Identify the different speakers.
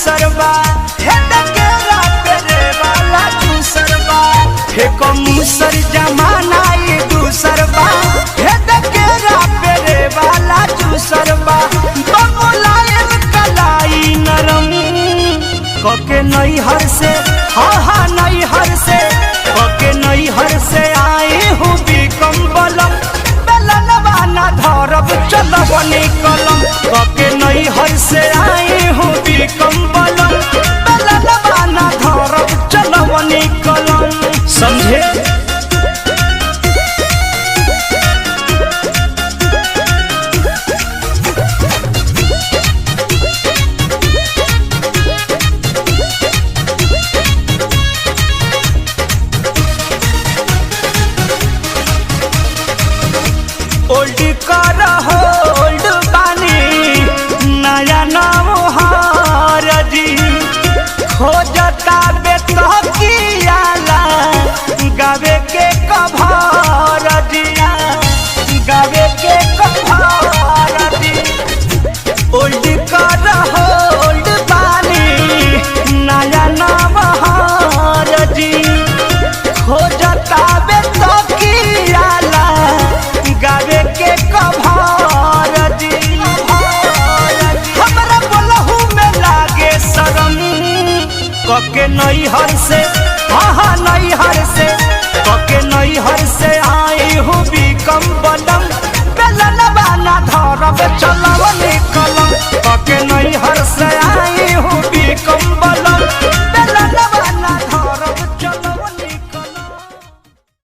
Speaker 1: चूसरबा केरा पेरे वाला चूसरबा फेको मूसर जमाना ये दूसरबा केरा पेरे वाला चूसरबा बबुलायल कलाई नरम कके नैहर से हा नैहर से कके नैहर से आए हूँ बिकम बलम बेलनवा ना धरब चलब निकलम कके नैहर से आए हूँ बिकम बलम बेलनवा ना धरब चलब निकलम समझे। ओल्ड कर होल्ड बानी नया नाम हारजी खोजता बेतकियाला गावे के कभार दिया गावे के कभार दी ओल्ड कर होल्ड बानी नया नाम हारजी खोजता बेतकियाला गावे के कभार दी हमरा बोलहू में लागे शरम कके नैहर से हा नैहर से कके नैहर से आई हूँ बिकम बलम बेलनवा ना धरब चलब निकलम कके नैहर से आई हूँ बिकम बलम